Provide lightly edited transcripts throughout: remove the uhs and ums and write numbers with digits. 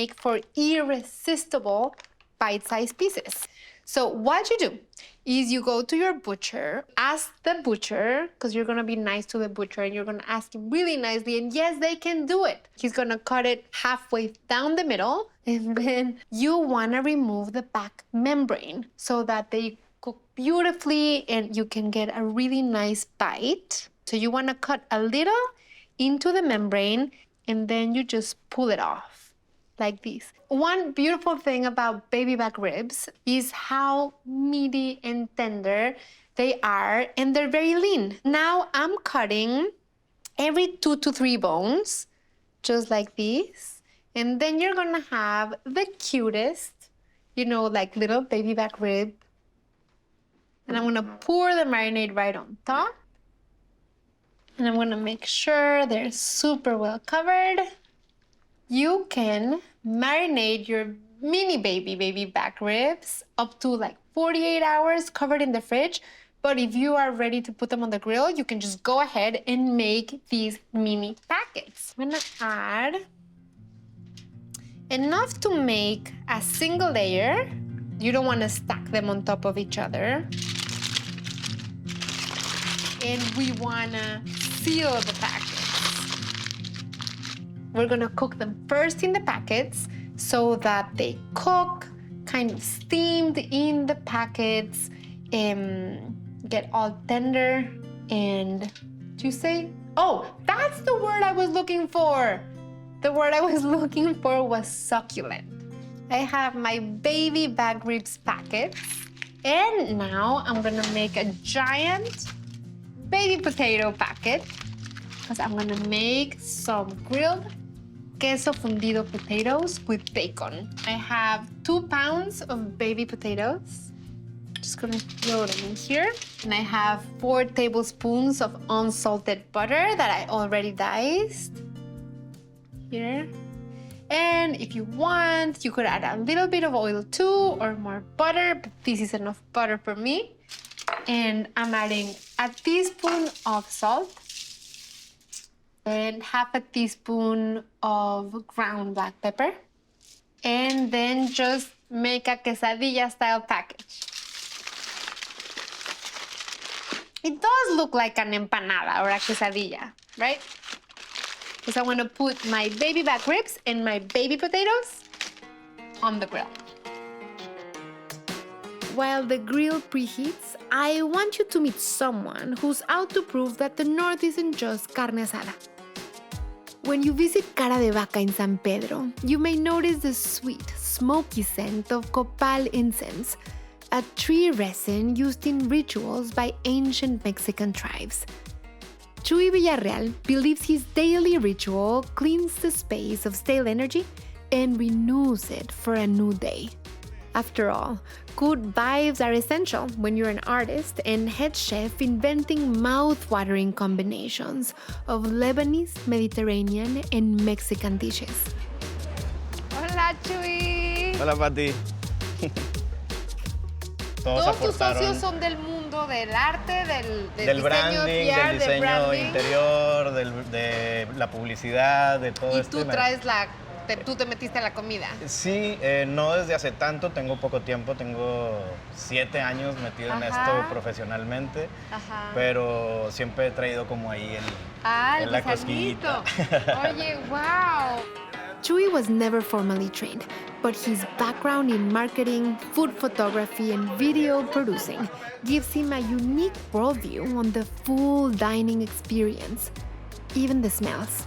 make for irresistible bite-sized pieces. So what you do is you go to your butcher, ask the butcher, because you're gonna be nice to the butcher and you're gonna ask him really nicely, and yes, they can do it. He's gonna cut it halfway down the middle, and then you wanna remove the back membrane so that they cook beautifully and you can get a really nice bite. So you wanna cut a little into the membrane and then you just pull it off like this. One beautiful thing about baby back ribs is how meaty and tender they are, and they're very lean. Now I'm cutting every 2 to 3 bones, just like this. And then you're gonna have the cutest, you know, like little baby back rib. And I'm gonna pour the marinade right on top. And I'm gonna make sure they're super well covered. You can marinate your mini baby back ribs up to like 48 hours covered in the fridge. But if you are ready to put them on the grill, you can just go ahead and make these mini packets. I'm gonna add enough to make a single layer. You don't wanna stack them on top of each other. And we wanna seal the packets. We're gonna cook them first in the packets so that they cook kind of steamed in the packets and get all tender. And do you say, oh, that's the word I was looking for. The word I was looking for was succulent. I have my baby back ribs packets, and now I'm gonna make a giant baby potato packet because I'm gonna make some grilled queso fundido potatoes with bacon. I have 2 pounds of baby potatoes. Just gonna throw them in here. And I have 4 tablespoons of unsalted butter that I already diced. Here. And if you want, you could add a little bit of oil too, or more butter, but this is enough butter for me. And I'm adding a teaspoon of salt and half a teaspoon of ground black pepper. And then just make a quesadilla style package. It does look like an empanada or a quesadilla, right? Because I want to put my baby back ribs and my baby potatoes on the grill. While the grill preheats, I want you to meet someone who's out to prove that the North isn't just carne asada. When you visit Cara de Vaca in San Pedro, you may notice the sweet, smoky scent of copal incense, a tree resin used in rituals by ancient Mexican tribes. Chuy Villarreal believes his daily ritual cleans the space of stale energy and renews it for a new day. After all, good vibes are essential when you're an artist and head chef inventing mouth-watering combinations of Lebanese, Mediterranean, and Mexican dishes. Hola, Chuy. Hola, Pati. Todos tus socios son del mundo del arte, del branding, del diseño interior, de la publicidad, de todo esto. Y tú tú te metiste a la comida. Sí, no desde hace tanto, tengo poco tiempo, tengo 7 años metido en esto profesionalmente, pero siempre he traído como ahí la cosquillita. Oye, wow. Chuy was never formally trained, but his background in marketing, food photography, and video producing gives him a unique worldview on the full dining experience, even the smells.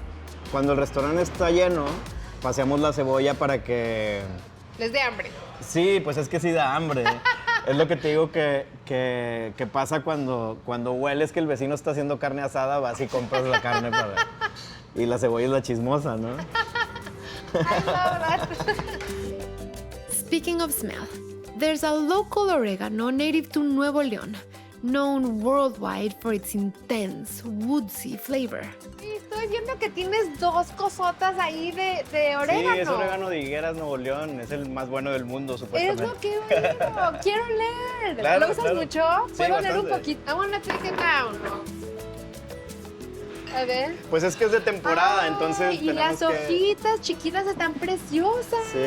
Cuando el restaurante está lleno, paseamos la cebolla para que... ¿Les dé hambre? Sí, pues es que sí da hambre. Es lo que te digo que pasa cuando hueles que el vecino está haciendo carne asada, vas y compras la carne para... Y la cebolla es la chismosa, ¿no? I love that. Speaking of smell, there's a local oregano native to Nuevo León, known worldwide for its intense, woodsy flavor. Estoy viendo que tienes 2 cosotas ahí de orégano. Sí, es orégano de Higueras, Nuevo León. Es el más bueno del mundo, supuestamente. Es lo que oigo. Quiero leer. Claro, ¿Lo usas mucho? Sí, ¿Puedo leer un bastante. poquito? I wanna take it down. A ver. Pues es que es de temporada, entonces y las hojitas chiquitas están preciosas. Sí,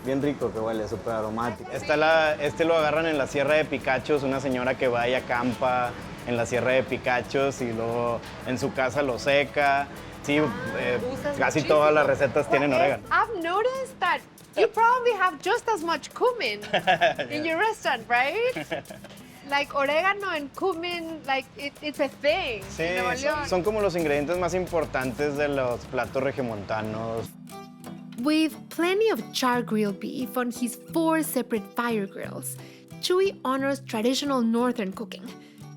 bien rico que huele, súper aromático. Este lo agarran en la Sierra de Picachos, una señora que va y acampa en la Sierra de Picachos y luego en su casa lo seca. Sí, casi todas las recetas tienen orégano. I've noticed that you probably have just as much cumin in your restaurant, right? Like oregano and cumin, like it's a thing. Sí, son como los ingredientes más importantes de los platos regiomontanos. With plenty of char grilled beef on his 4 separate fire grills, Chuy honors traditional northern cooking,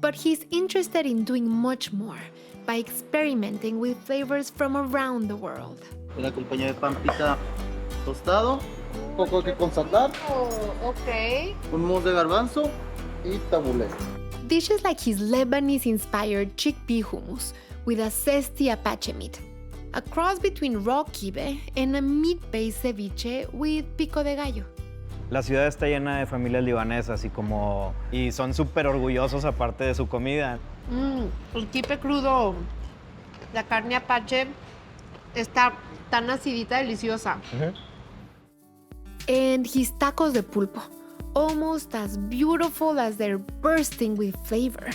but he's interested in doing much more by experimenting with flavors from around the world. La compañía de pan pica tostado, un poco de con saltar, Okay. un mousse de garbanzo y tabulé. Dishes like his Lebanese-inspired chickpea hummus with a zesty Apache meat, a cross between raw kibe and a meat-based ceviche with pico de gallo. La ciudad está llena de familias libanesas y son súper orgullosos aparte de su comida. El kibe crudo, la carne Apache, está tan acidita, deliciosa. And his tacos de pulpo, almost as beautiful as they're bursting with flavor.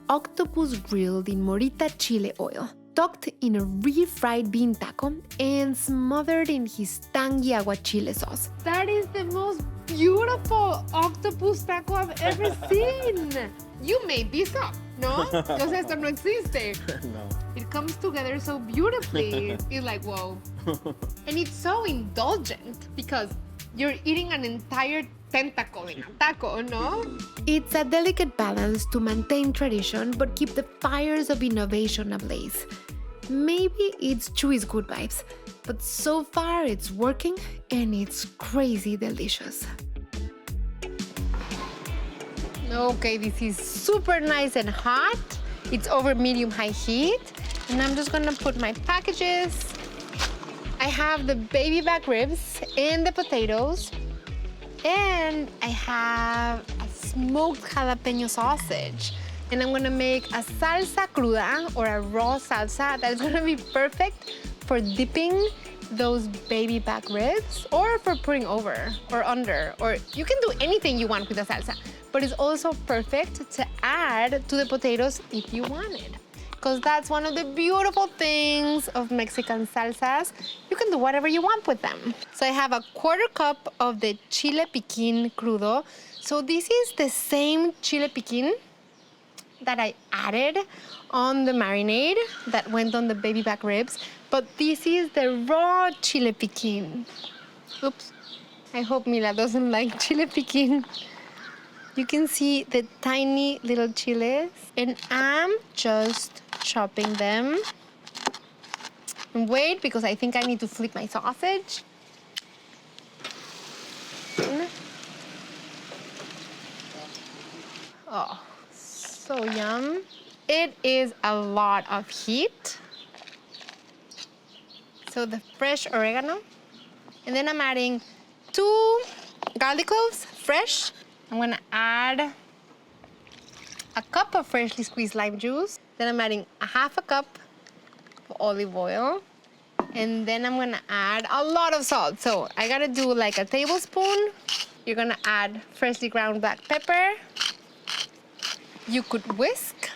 Octopus grilled in morita chile oil, tucked in a refried bean taco and smothered in his tangy aguachile sauce. That is the most beautiful octopus taco I've ever seen. You made this up, ¿no? O sea, esto no existe. No. It comes together so beautifully. It's like, whoa. And it's so indulgent because you're eating an entire tentacle in a taco, no? It's a delicate balance to maintain tradition but keep the fires of innovation ablaze. Maybe it's Chuy's good vibes, but so far it's working and it's crazy delicious. Okay, this is super nice and hot. It's over medium-high heat. And I'm just gonna put my packages. I have the baby back ribs and the potatoes. And I have a smoked jalapeno sausage. And I'm gonna make a salsa cruda or a raw salsa that is gonna be perfect for dipping those baby back ribs or for putting over or under, or you can do anything you want with the salsa, but it's also perfect to add to the potatoes if you wanted. Because that's one of the beautiful things of Mexican salsas. You can do whatever you want with them. So I have a 1/4 cup of the chile piquin crudo. So this is the same chile piquin that I added on the marinade that went on the baby back ribs. But this is the raw chile piquin. Oops. I hope Mila doesn't like chile piquin. You can see the tiny little chiles, and I'm just chopping them. And wait, because I think I need to flip my sausage. Oh, so yum. It is a lot of heat. So the fresh oregano. And then I'm adding 2 garlic cloves, fresh. I'm gonna add a cup of freshly squeezed lime juice. Then I'm adding a 1/2 cup of olive oil. And then I'm gonna add a lot of salt. So I gotta do like a tablespoon. You're gonna add freshly ground black pepper. You could whisk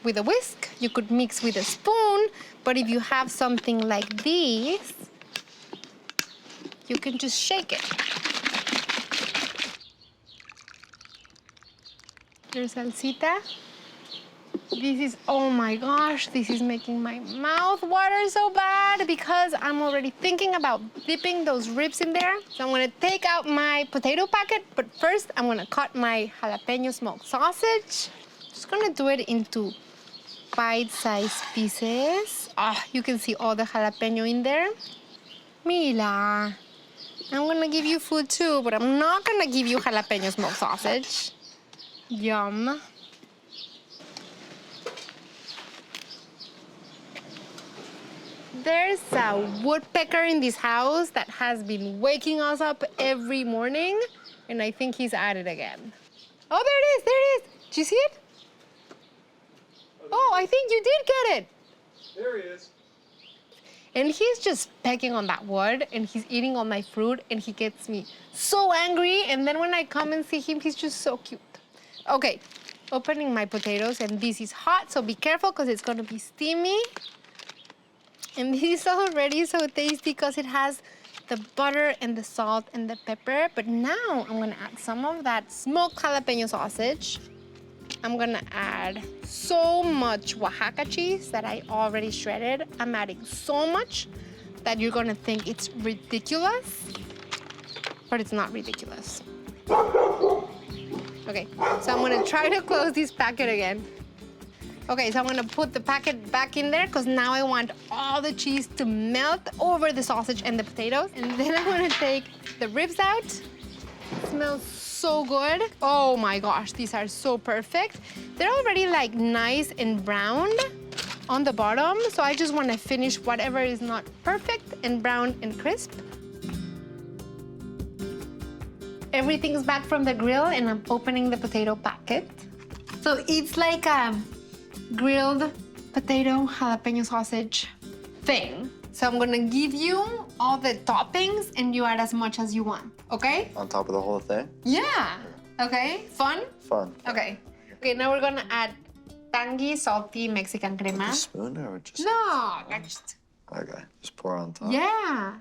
with a whisk. You could mix with a spoon. But if you have something like this, you can just shake it. Your salsita. This is, oh my gosh, this is making my mouth water so bad because I'm already thinking about dipping those ribs in there. So I'm gonna take out my potato packet, but first I'm gonna cut my jalapeno smoked sausage. Just gonna do it into bite-sized pieces. You can see all the jalapeno in there. Mila, I'm gonna give you food too, but I'm not gonna give you jalapeno smoked sausage. Yum. There's a woodpecker in this house that has been waking us up every morning, and I think he's at it again. Oh, there it is, there it is. Did you see it? Oh, I think you did get it. There he is. And he's just pecking on that wood, and he's eating all my fruit, and he gets me so angry. And then when I come and see him, he's just so cute. Okay, opening my potatoes, and this is hot, so be careful because it's gonna be steamy. And this is already so tasty because it has the butter and the salt and the pepper. But now I'm gonna add some of that smoked jalapeno sausage. I'm gonna add so much Oaxaca cheese that I already shredded. I'm adding so much that you're gonna think it's ridiculous, but it's not ridiculous. Okay, so I'm gonna try to close this packet again. Okay, so I'm gonna put the packet back in there because now I want all the cheese to melt over the sausage and the potatoes. And then I'm gonna take the ribs out. It smells so good. Oh my gosh, these are so perfect. They're already like nice and browned on the bottom, so I just wanna finish whatever is not perfect and brown and crisp. Everything's back from the grill and I'm opening the potato packet. So it's like a grilled potato jalapeno sausage thing. So I'm gonna give you all the toppings and you add as much as you want, okay? On top of the whole thing? Yeah. Okay, fun? Fun. Okay. Okay, now we're gonna add tangy, salty Mexican crema. A spoon or just? No, just, Okay, just pour on top. yeah.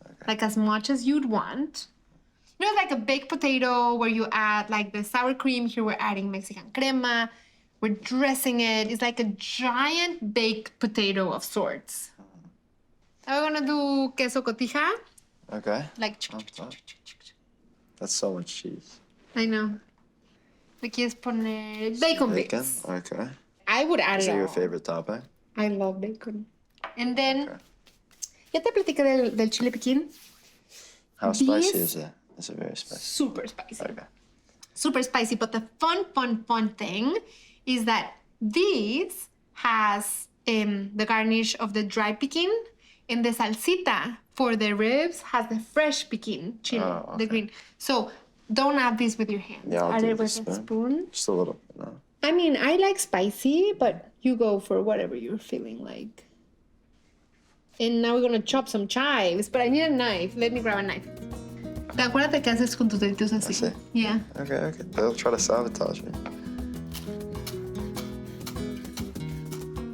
Okay. Like as much as you'd want. You know, like a baked potato where you add like the sour cream. Here we're adding Mexican crema. We're dressing it. It's like a giant baked potato of sorts. Now we're gonna do queso cotija. Okay. Like, That's so much cheese. I know. Le quieres poner bacon Bacon? bits. Okay. I would add Is it that your all. favorite topping? I love bacon. And then, Okay. ya te platiqué del chile piquín. How spicy These- is it? Is it very spicy? Super spicy. Okay. Super spicy. But the fun thing is that these has the garnish of the dry piquín, and the salsita for the ribs has the fresh piquín chile, Oh, the okay. green. So don't add this with your hands. Yeah, I'll add do it it with with a a spoon. Just a little bit, no? I mean, I like spicy, but you go for whatever you're feeling like. And now we're gonna chop some chives, but I need a knife. Let me grab a knife. Acuérdate que haces con tus deditos así. Así? Yeah. Okay. They'll try to sabotage me.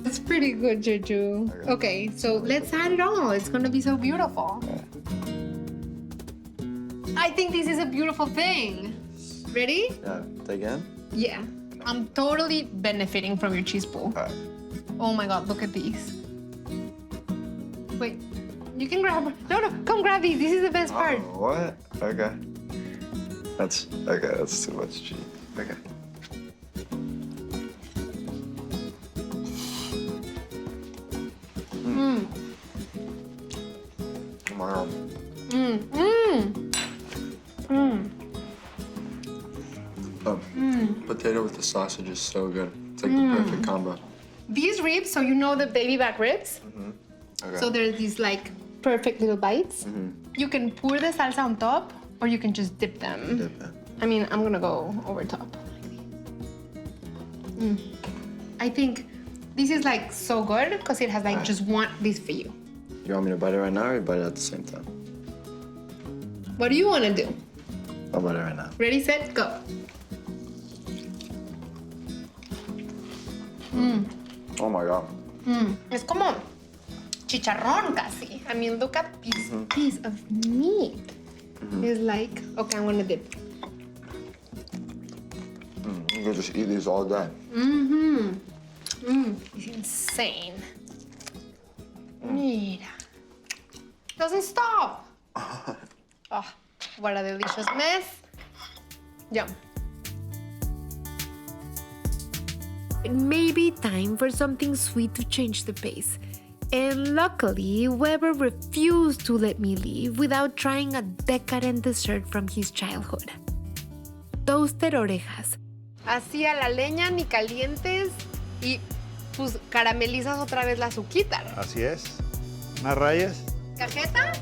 It's pretty good, Juju. Okay, so let's add it all. It's gonna be so beautiful. I think this is a beautiful thing. Ready? Yeah, dig in? Yeah. I'm totally benefiting from your cheese pool. All right. Oh my God, look at these. Wait, you can grab. No, come grab these. This is the best part. Oh, what? Okay. That's too much cheese. Okay. Oh my God. Potato with the sausage is so good. It's like the perfect combo. These ribs, so you know the baby back ribs? Okay. So there's these like perfect little bites. You can pour the salsa on top or you can just dip them. Dip it. I mean, I'm gonna go over top. I think this is like so good because it has like just one, this for you. You want me to bite it right now or you bite it at the same time? What do you wanna do? I'll bite it right now. Ready, set, go. Oh my God. Es como chicharrón casi. I mean, look at this piece of meat. It's like, okay, I'm gonna dip. You could just eat these all day. It's insane. Mira. Doesn't stop. Oh, what a delicious mess. Yum. It may be time for something sweet to change the pace. And luckily, Weber refused to let me leave without trying a decadent dessert from his childhood. Toasted orejas. Así a la leña, ni calientes, y pues caramelizas otra vez la azuquita. Así es. Unas rayas, ¿Cajeta?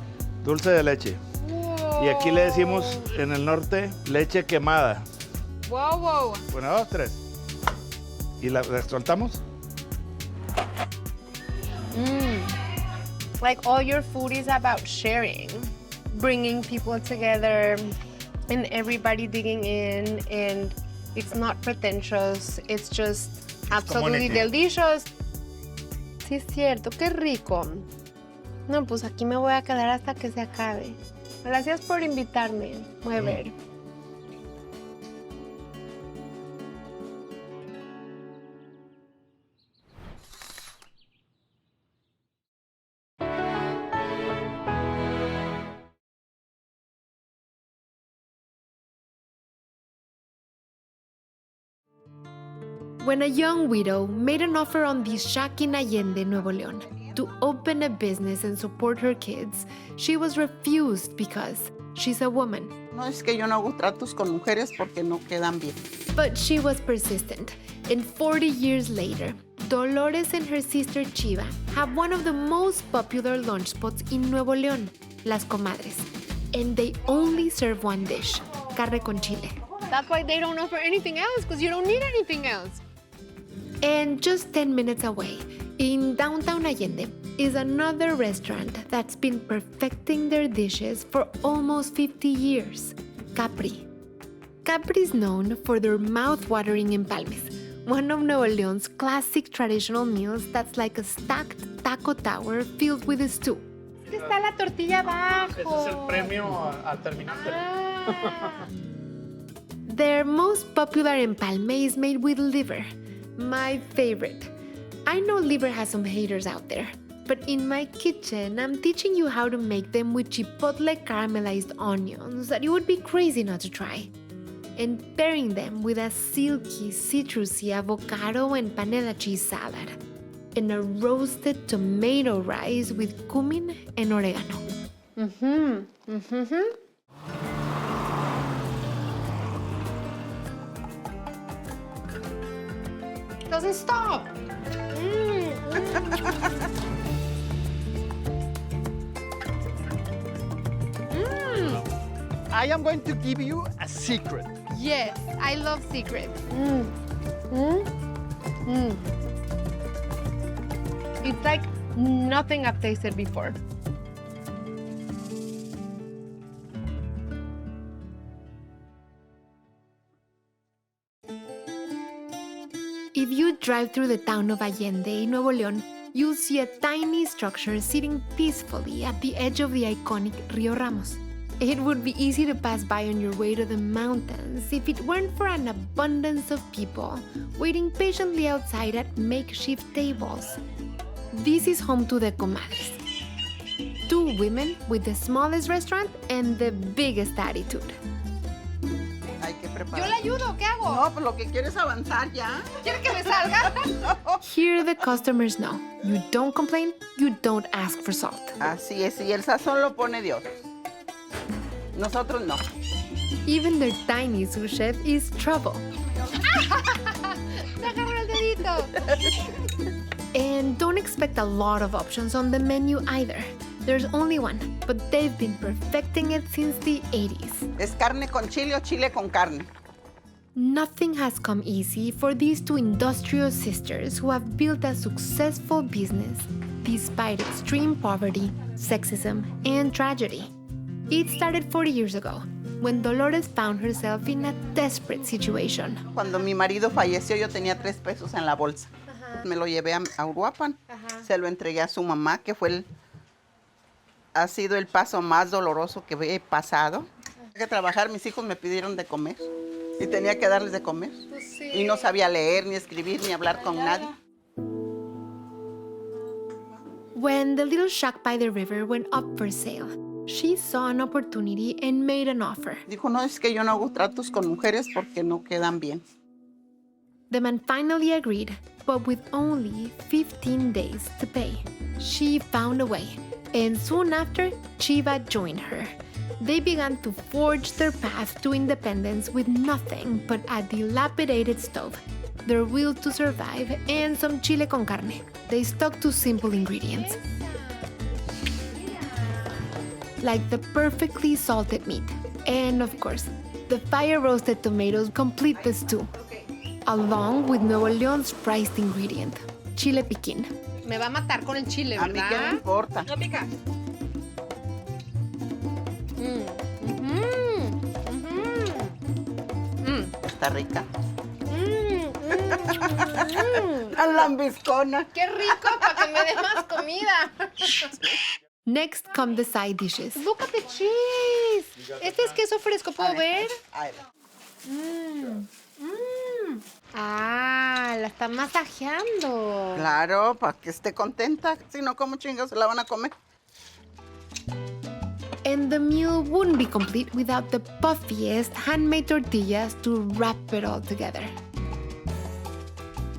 dulce de leche. Y aquí le decimos en el norte leche quemada. Wow. Bueno, 2, 3. Y la soltamos. Like all your food is about sharing, bringing people together, and everybody digging in, and it's not pretentious, it's just absolutely delicious. Sí, es cierto, qué rico. No, pues aquí me voy a quedar hasta que se acabe. Gracias por invitarme. Voy a ver. When a young widow made an offer on the shack in Allende, Nuevo León, to open a business and support her kids, she was refused because she's a woman. No es que yo no hago tratos con mujeres porque no quedan bien. But she was persistent, and 40 years later, Dolores and her sister Chiva have one of the most popular lunch spots in Nuevo León, Las Comadres. And they only serve one dish, carne con chile. That's why they don't offer anything else, because you don't need anything else. And just 10 minutes away, in downtown Allende, is another restaurant that's been perfecting their dishes for almost 50 years, Capri. Capri is known for their mouth-watering empalmes, one of Nuevo León's classic traditional meals that's like a stacked taco tower filled with a stew. Es que está la tortilla abajo. Ese es el premio al terminar. Their most popular empalme is made with liver, my favorite. I know liver has some haters out there, but in my kitchen, I'm teaching you how to make them with chipotle caramelized onions that you would be crazy not to try. And pairing them with a silky, citrusy avocado and panela cheese salad. And a roasted tomato rice with cumin and oregano. Doesn't stop. I am going to give you a secret. Yes, I love secrets. It's like nothing I've tasted before. If you drive through the town of Allende, Nuevo León, you'll see a tiny structure sitting peacefully at the edge of the iconic Rio Ramos. It would be easy to pass by on your way to the mountains if it weren't for an abundance of people waiting patiently outside at makeshift tables. This is home to the Comadres. Two women with the smallest restaurant and the biggest attitude. Hay que preparar. Yo le ayudo, ¿qué hago? No, pues lo que quiero es avanzar ya. ¿Quiere que me salga? Here the customers know. You don't complain, you don't ask for salt. Así es, y el sazón lo pone Dios. Nosotros no. Even their tiny sous chef is trouble. Déjame el dedito. And don't expect a lot of options on the menu either. There's only one, but they've been perfecting it since the 80s. ¿Es carne con chile o chile con carne? Nothing has come easy for these two industrious sisters who have built a successful business despite extreme poverty, sexism, and tragedy. It started 40 years ago, when Dolores found herself in a desperate situation. Cuando mi marido falleció, yo tenía 3 pesos en la bolsa. Me lo llevé a Uruapan. Se lo entregué a su mamá, que ha sido el paso más doloroso que he pasado. Tenía que trabajar, mis hijos me pidieron de comer y tenía que darles de comer. Y no sabía leer, ni escribir, ni hablar con nadie. When the little shack by the river went up for sale, she saw an opportunity and made an offer. Dijo, no, es que yo no hago tratos con mujeres porque no quedan bien. The man finally agreed, but with only 15 days to pay. She found a way, and soon after, Chiva joined her. They began to forge their path to independence with nothing but a dilapidated stove, their will to survive, and some chile con carne. They stuck to simple ingredients, like the perfectly salted meat, and of course, the fire-roasted tomatoes complete the stew, along with Nuevo León's prized ingredient, chile piquín. Me va a matar con el chile, A mí ¿verdad? qué me importa. No pica. Está rica. La lambiscona. ¡Qué rico! Para que me dé más comida. Next come the side dishes. Look at the cheese. Este es queso fresco, ¿puedo ver? Ah, la está masajeando. Claro, para que esté contenta. Si no, ¿cómo chingados se la van a comer? And the meal wouldn't be complete without the puffiest handmade tortillas to wrap it all together.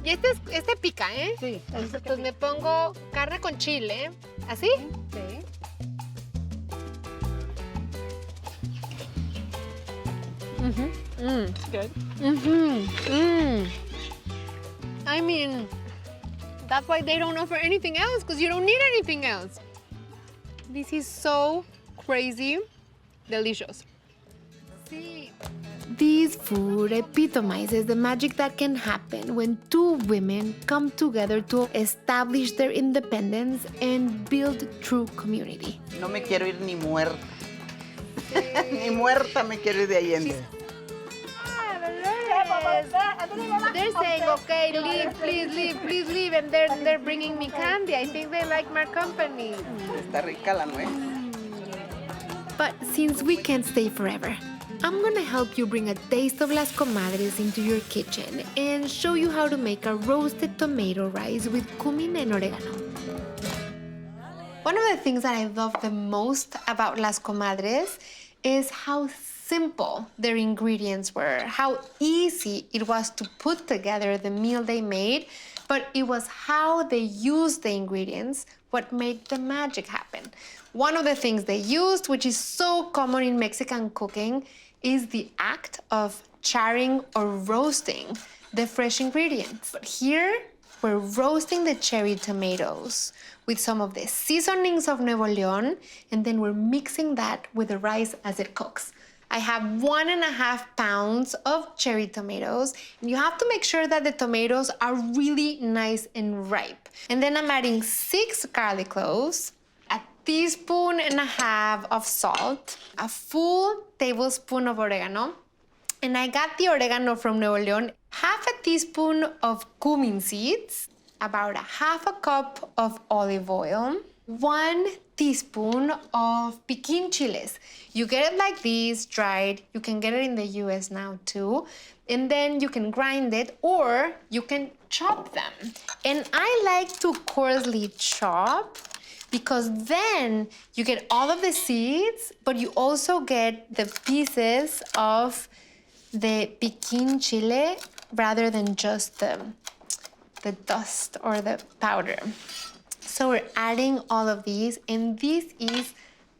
Y este pica, ¿eh? Sí. Entonces me pongo carne con chile, ¿así? Sí. Good. I mean, that's why they don't offer anything else, because you don't need anything else. This is so crazy delicious. Sí. This food epitomizes the magic that can happen when two women come together to establish their independence and build true community. No me quiero ir ni muerta. Ni muerta me quiero ir de Allende. They're saying, okay, leave, please leave, and they're bringing me candy. I think they like my company. Está rica la nuez. But since we can't stay forever, I'm gonna help you bring a taste of Las Comadres into your kitchen and show you how to make a roasted tomato rice with cumin and oregano. One of the things that I love the most about Las Comadres is how simple their ingredients were, how easy it was to put together the meal they made, but it was how they used the ingredients what made the magic happen. One of the things they used, which is so common in Mexican cooking, is the act of charring or roasting the fresh ingredients. But here, we're roasting the cherry tomatoes with some of the seasonings of Nuevo León, and then we're mixing that with the rice as it cooks. I have 1.5 pounds of cherry tomatoes, and you have to make sure that the tomatoes are really nice and ripe. And then I'm adding 6 garlic cloves, a teaspoon and a half of salt, a full tablespoon of oregano, and I got the oregano from Nuevo León, half a teaspoon of cumin seeds, about 1/2 cup of olive oil, 1 teaspoon of piquin chiles. You get it like this, dried. You can get it in the US now too. And then you can grind it or you can chop them. And I like to coarsely chop because then you get all of the seeds, but you also get the pieces of the piquin chile rather than just the dust or the powder. So we're adding all of these, and this is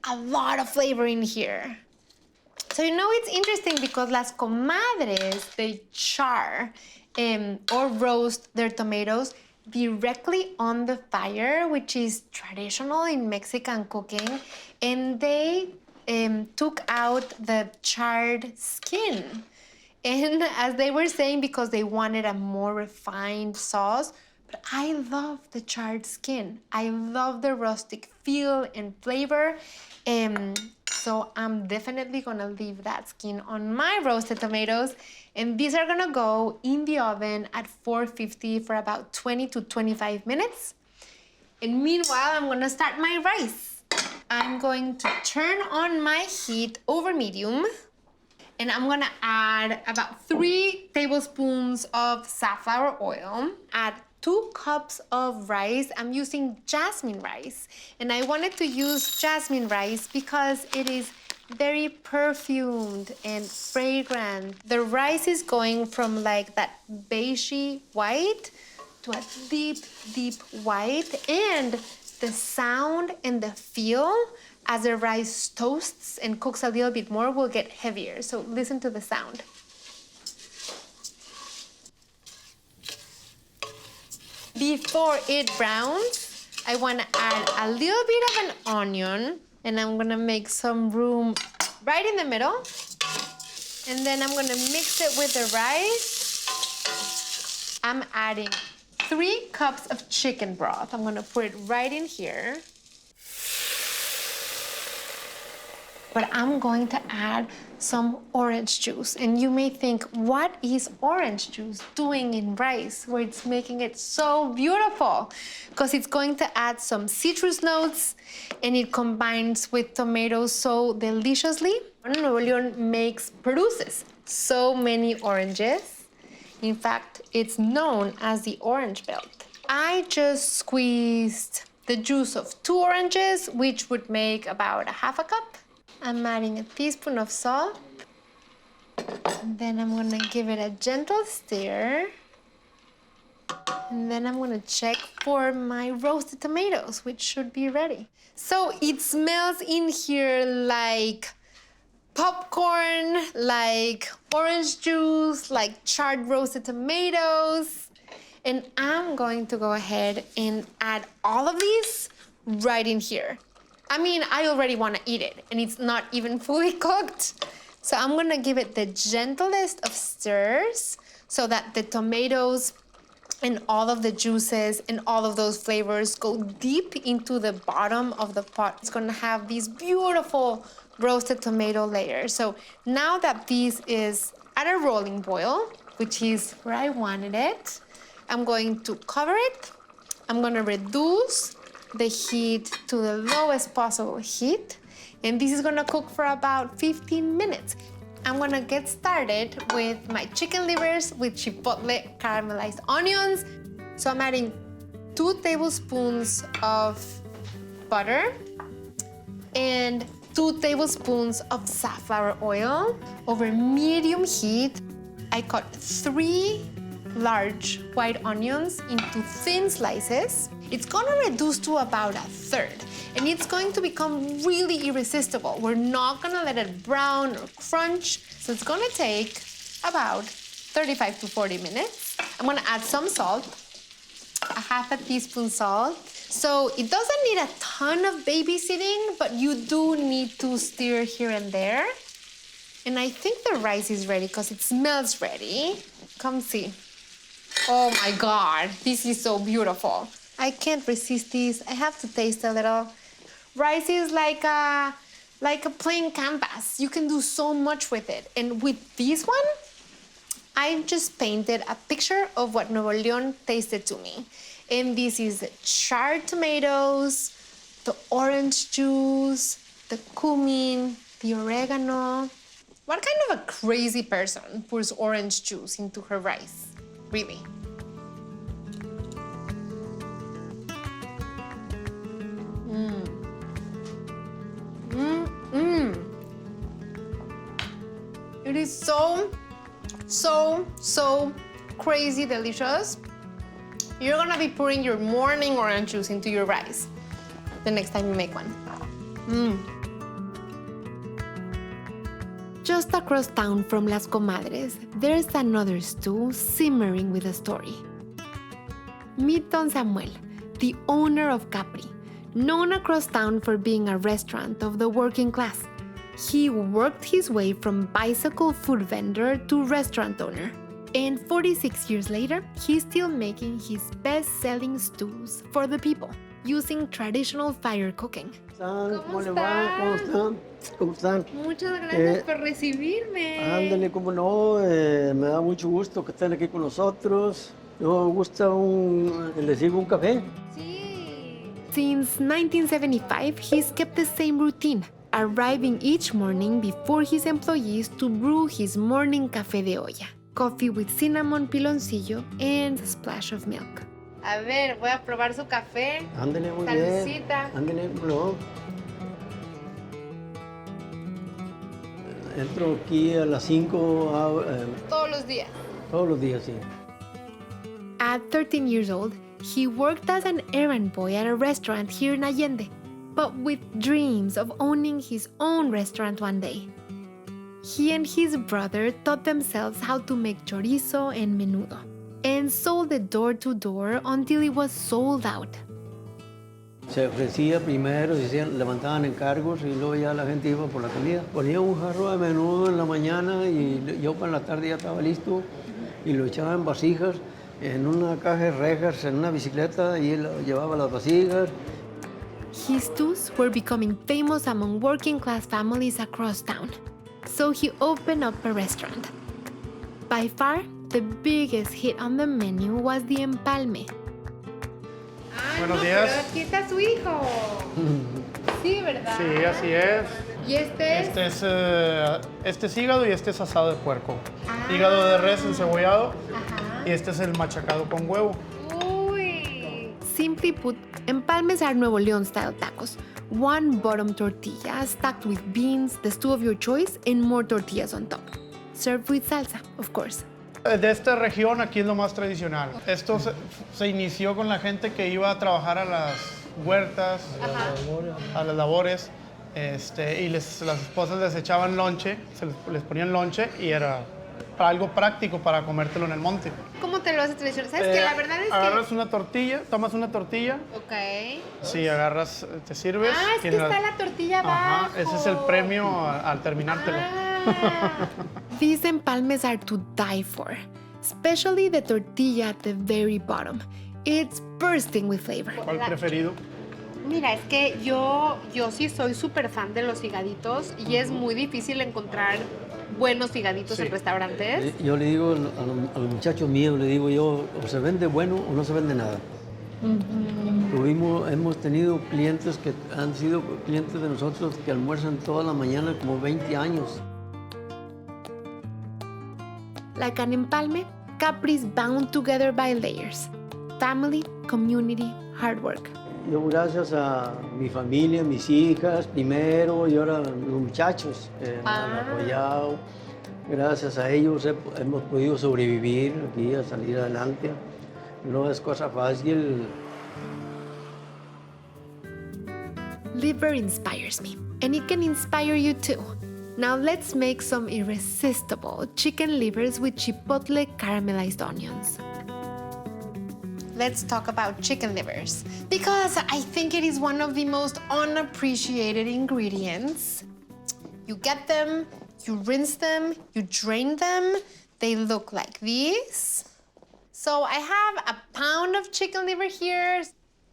a lot of flavor in here. So you know it's interesting because Las Comadres, they char or roast their tomatoes directly on the fire, which is traditional in Mexican cooking, and they took out the charred skin. And as they were saying, because they wanted a more refined sauce, but I love the charred skin. I love the rustic feel and flavor. So I'm definitely gonna leave that skin on my roasted tomatoes. And these are gonna go in the oven at 450 for about 20 to 25 minutes. And meanwhile, I'm gonna start my rice. I'm going to turn on my heat over medium. And I'm gonna add about 3 tablespoons of safflower oil, add 2 cups of rice. I'm using jasmine rice, and I wanted to use jasmine rice because it is very perfumed and fragrant. The rice is going from like that beigey white to a deep, deep white, and the sound and the feel as the rice toasts and cooks a little bit more will get heavier. So listen to the sound. Before it browns, I want to add a little bit of an onion, and I'm going to make some room right in the middle. And then I'm going to mix it with the rice. I'm adding 3 cups of chicken broth. I'm gonna put it right in here. But I'm going to add some orange juice. And you may think, what is orange juice doing in rice where it's making it so beautiful? Because it's going to add some citrus notes and it combines with tomatoes so deliciously. Nuevo León produces so many oranges. In fact, it's known as the Orange Belt. I just squeezed the juice of 2 oranges, which would make about 1/2 cup. I'm adding a teaspoon of salt. And then I'm gonna give it a gentle stir. And then I'm gonna check for my roasted tomatoes, which should be ready. So it smells in here like popcorn, like orange juice, like charred roasted tomatoes. And I'm going to go ahead and add all of these right in here. I mean, I already want to eat it, and it's not even fully cooked. So I'm gonna give it the gentlest of stirs so that the tomatoes and all of the juices and all of those flavors go deep into the bottom of the pot. It's gonna have these beautiful roasted tomato layers. So now that this is at a rolling boil, which is where I wanted it, I'm going to cover it. I'm gonna reduce the heat to the lowest possible heat. And this is gonna cook for about 15 minutes. I'm gonna get started with my chicken livers with chipotle caramelized onions. So I'm adding 2 tablespoons of butter and 2 tablespoons of safflower oil over medium heat. I cut 3 large white onions into thin slices. It's gonna reduce to about 1/3, and it's going to become really irresistible. We're not gonna let it brown or crunch, so it's gonna take about 35 to 40 minutes. I'm gonna add some salt, 1/2 teaspoon salt. So it doesn't need a ton of babysitting, but you do need to stir here and there. And I think the rice is ready because it smells ready. Come see. Oh my God, this is so beautiful. I can't resist this. I have to taste a little. Rice is like a plain canvas. You can do so much with it. And with this one, I just painted a picture of what Nuevo León tasted to me. And this is the charred tomatoes, the orange juice, the cumin, the oregano. What kind of a crazy person pours orange juice into her rice? Really. It is so crazy delicious. You're gonna be pouring your morning orange juice into your rice the next time you make one. Just across town from Las Comadres, there's another stew simmering with a story. Meet Don Samuel, the owner of Capri, known across town for being a restaurant of the working class. He worked his way from bicycle food vendor to restaurant owner. And 46 years later, he's still making his best-selling stews for the people, using traditional fire cooking. ¿Cómo le va? ¿Cómo están? ¿Cómo están? Muchas gracias por recibirme. Ándale, cómo no, me da mucho gusto que estén aquí con nosotros. ¿No gusta les sirvo un café? Sí. Since 1975, he's kept the same routine, arriving each morning before his employees to brew his morning café de olla. Coffee with cinnamon piloncillo and a splash of milk. A ver, voy a probar su café. Ándale, muy Saludcita. bien. Ándale, no. Entro aquí a las 5. Todos los días. Todos los días, sí. At 13 years old, he worked as an errand boy at a restaurant here in Allende, but with dreams of owning his own restaurant one day. He and his brother taught themselves how to make chorizo and menudo, and sold it door to door until it was sold out. Se ofrecía primero, levantaban encargos y luego ya la gente iba por la comida. Ponía un jarro de menudo en la mañana y yo para la tarde ya estaba listo y lo echaba en vasijas en una caja de rejas, en una bicicleta, y él llevaba las vasijas. His stews were becoming famous among working-class families across town, so he opened up a restaurant. By far, the biggest hit on the menu was the empalme. Buenos días. Pero aquí está su hijo. Sí, ¿verdad? Sí, así es. ¿Y este es? Este es hígado y este es asado de puerco. Hígado de res encebollado. Ajá. Y este es el machacado con huevo. Uy. Simply put, empalmes are Nuevo León style tacos. One bottom tortilla stacked with beans, the stew of your choice, and more tortillas on top. Served with salsa, of course. De esta región aquí es lo más tradicional. Esto se inició con la gente que iba a trabajar a las huertas, a las labores, y las esposas les echaban lonche, les ponían lonche y era algo práctico para comértelo en el monte. ¿Cómo te lo haces tradicional? ¿Sabes que la verdad es agarras una tortilla, tomas una tortilla. Ok. Sí, agarras, te sirves. Ah, es que está la tortilla abajo. Ajá, ese es el premio al terminártelo. These empalmes are to die for, especially the tortilla at the very bottom. It's bursting with flavor. ¿Cuál preferido? Mira, es que yo sí soy súper fan de los higaditos y es muy difícil encontrar buenos higaditos en restaurantes. Yo le digo a los muchachos míos, le digo yo, o se vende bueno o no se vende nada. Hemos tenido clientes que han sido clientes de nosotros que almuerzan toda la mañana como 20 años. Like an empalme, Capri's bound together by layers. Family, community, hard work. Yo gracias a mi familia, mis hijas primero y ahora los muchachos me han apoyado. Gracias a ellos hemos podido sobrevivir aquí, a salir adelante. No es cosa fácil. Liver inspires me, and it can inspire you too. Now let's make some irresistible chicken livers with chipotle caramelized onions. Let's talk about chicken livers, because I think it is one of the most unappreciated ingredients. You get them, you rinse them, you drain them. They look like these. So I have a pound of chicken liver here.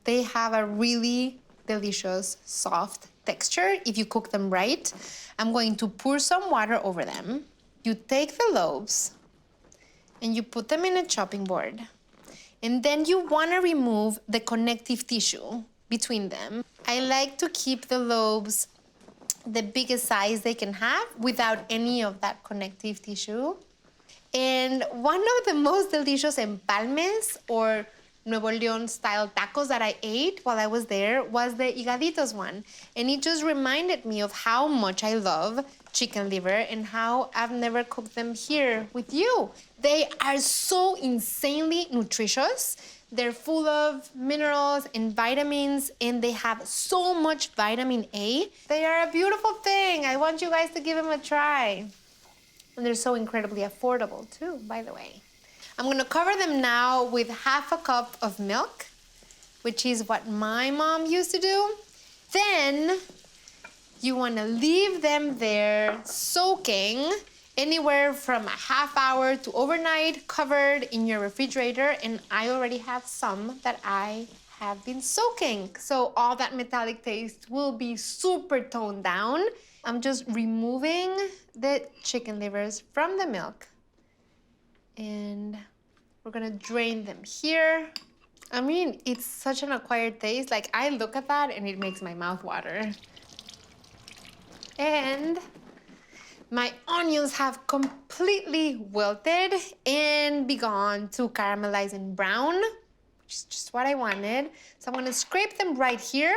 They have a really delicious, soft texture if you cook them right. I'm going to pour some water over them. You take the lobes and you put them in a chopping board. And then you want to remove the connective tissue between them. I like to keep the lobes the biggest size they can have without any of that connective tissue. And one of the most delicious empalmes or Nuevo León style tacos that I ate while I was there was the higaditos one. And it just reminded me of how much I love chicken liver and how I've never cooked them here with you. They are so insanely nutritious. They're full of minerals and vitamins, and they have so much vitamin A. They are a beautiful thing. I want you guys to give them a try. And they're so incredibly affordable too, by the way. I'm gonna cover them now with half a cup of milk, which is what my mom used to do. Then you wanna leave them there soaking anywhere from a half hour to overnight, covered in your refrigerator. And I already have some that I have been soaking. So all that metallic taste will be super toned down. I'm just removing the chicken livers from the milk. And we're gonna drain them here. I mean, it's such an acquired taste. Like, I look at that and it makes my mouth water. And my onions have completely wilted and begun to caramelize and brown, which is just what I wanted. So I'm gonna scrape them right here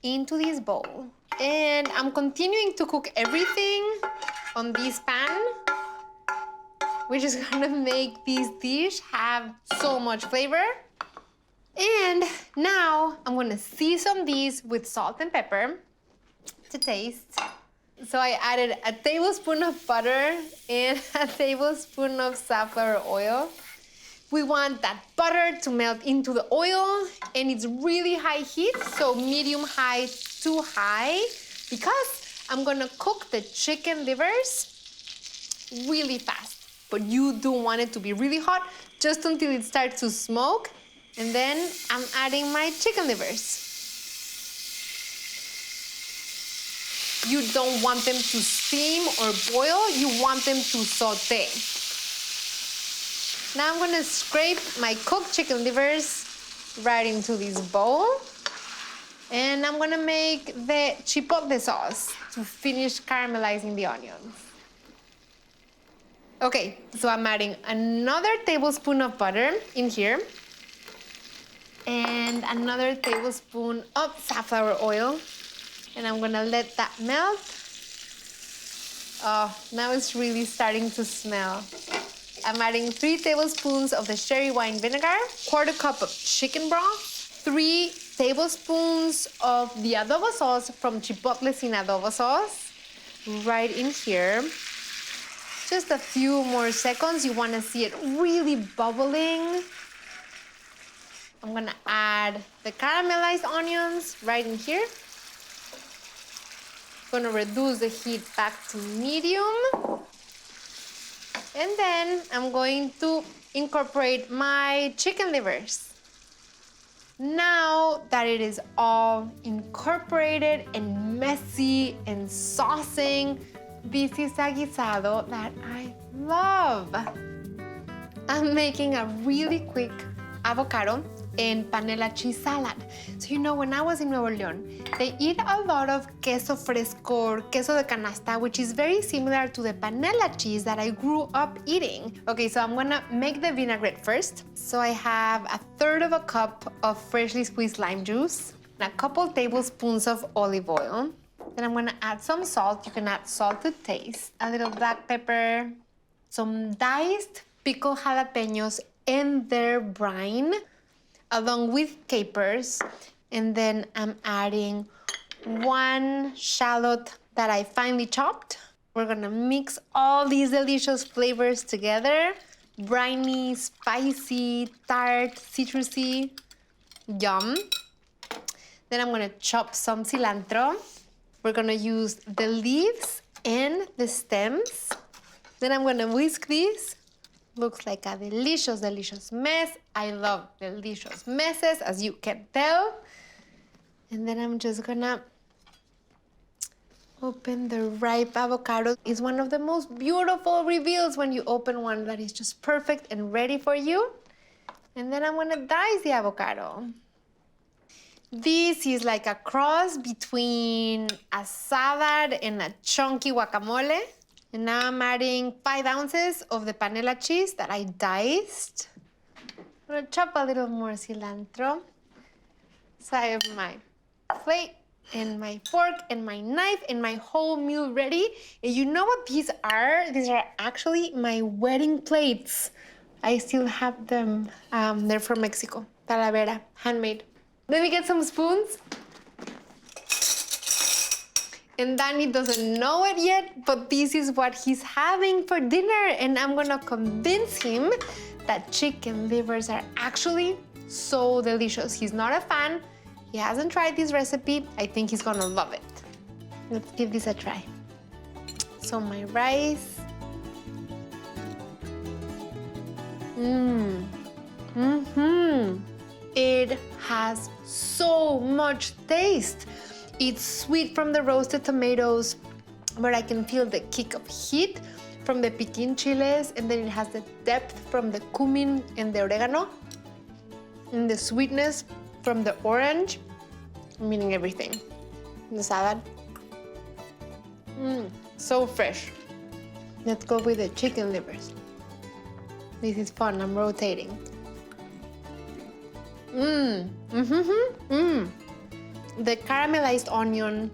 into this bowl. And I'm continuing to cook everything on this pan, which is gonna make this dish have so much flavor. And now I'm gonna season these with salt and pepper to taste. So I added a tablespoon of butter and a tablespoon of safflower oil. We want that butter to melt into the oil, and it's really high heat, so medium high to high, because I'm gonna cook the chicken livers really fast. but you do want it to be really hot just until it starts to smoke. And then I'm adding my chicken livers. You don't want them to steam or boil, you want them to saute. Now I'm gonna scrape my cooked chicken livers right into this bowl. And I'm gonna make the chipotle sauce to finish caramelizing the onions. Okay, so I'm adding another tablespoon of butter in here and another tablespoon of safflower oil. And I'm gonna let that melt. Oh, now it's really starting to smell. I'm adding 3 tablespoons of the sherry wine vinegar, 1/4 cup of chicken broth, 3 tablespoons of the adobo sauce from Chipotle Sin Adobo Sauce right in here. Just a few more seconds. You want to see it really bubbling. I'm gonna add the caramelized onions right in here. Gonna reduce the heat back to medium. And then I'm going to incorporate my chicken livers. Now that it is all incorporated and messy and saucing, this is a guisado that I love. I'm making a really quick avocado and panela cheese salad. So you know, when I was in Nuevo León, they eat a lot of queso fresco or queso de canasta, which is very similar to the panela cheese that I grew up eating. Okay, so I'm gonna make the vinaigrette first. So I have 1/3 cup of freshly squeezed lime juice, and a couple tablespoons of olive oil. Then I'm gonna add some salt. You can add salt to taste, a little black pepper, some diced pickled jalapenos in their brine, along with capers. And then I'm adding 1 shallot that I finely chopped. We're gonna mix all these delicious flavors together. Briny, spicy, tart, citrusy, yum. Then I'm gonna chop some cilantro. We're gonna use the leaves and the stems. Then I'm gonna whisk these. Looks like a delicious, delicious mess. I love delicious messes, as you can tell. And then I'm just gonna open the ripe avocado. It's one of the most beautiful reveals when you open one that is just perfect and ready for you. And then I'm gonna dice the avocado. This is like a cross between a salad and a chunky guacamole. And now I'm adding 5 ounces of the panela cheese that I diced. I'm gonna chop a little more cilantro. So I have my plate and my fork and my knife and my whole meal ready. And you know what these are? These are actually my wedding plates. I still have them. They're from Mexico. Talavera, handmade. Let me get some spoons. And Danny doesn't know it yet, but this is what he's having for dinner. And I'm gonna convince him that chicken livers are actually so delicious. He's not a fan. He hasn't tried this recipe. I think he's gonna love it. Let's give this a try. So my rice. It has so much taste. It's sweet from the roasted tomatoes, but I can feel the kick of heat from the piquin chiles, and then it has the depth from the cumin and the oregano, and the sweetness from the orange, meaning everything. The salad, so fresh. Let's go with the chicken livers. This is fun, I'm rotating. The caramelized onion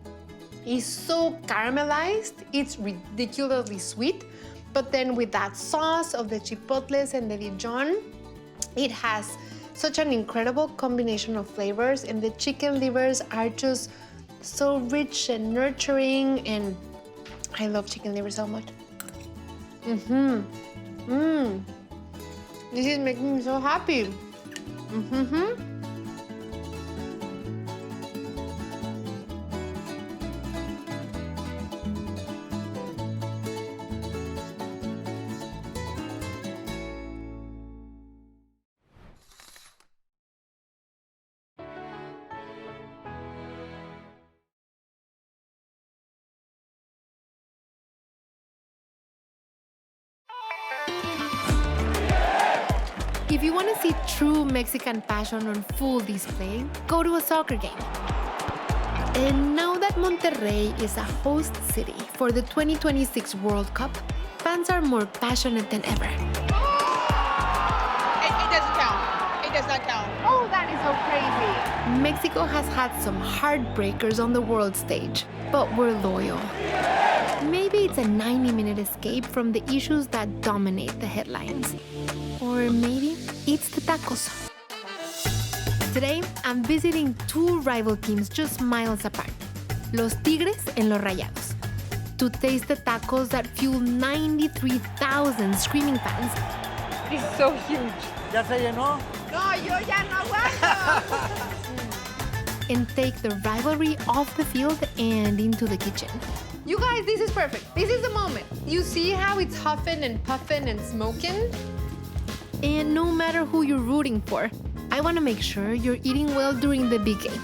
is so caramelized, it's ridiculously sweet. But then with that sauce of the chipotles and the Dijon, it has such an incredible combination of flavors, and the chicken livers are just so rich and nurturing, and I love chicken livers so much. This is making me so happy. If you want to see true Mexican passion on full display, go to a soccer game. And now that Monterrey is a host city for the 2026 World Cup, fans are more passionate than ever. It doesn't count. It does not count. Oh, that is so crazy. Mexico has had some heartbreakers on the world stage, but we're loyal. Maybe it's a 90-minute escape from the issues that dominate the headlines. Or maybe it's the tacos. Today, I'm visiting two rival teams just miles apart, Los Tigres and Los Rayados, to taste the tacos that fuel 93,000 screaming fans. It's so huge. ¿Ya se llenó? No, yo ya no aguanto. And take the rivalry off the field and into the kitchen. You guys, this is perfect. This is the moment. You see how it's huffing and puffing and smoking? And no matter who you're rooting for, I want to make sure you're eating well during the big game.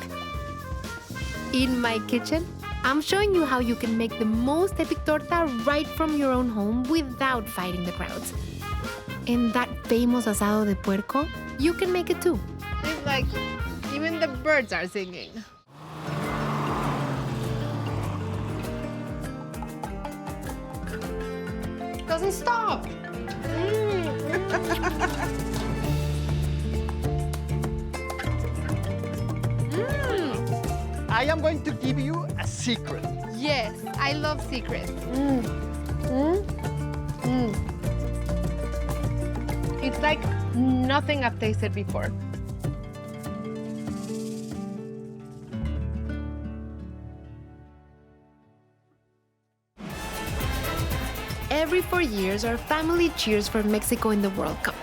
In my kitchen, I'm showing you how you can make the most epic torta right from your own home without fighting the crowds. And that famous asado de puerco, you can make it too. It's like even the birds are singing. Doesn't stop. I am going to give you a secret. Yes, I love secrets. It's like nothing I've tasted before. Every 4 years, our family cheers for Mexico in the World Cup.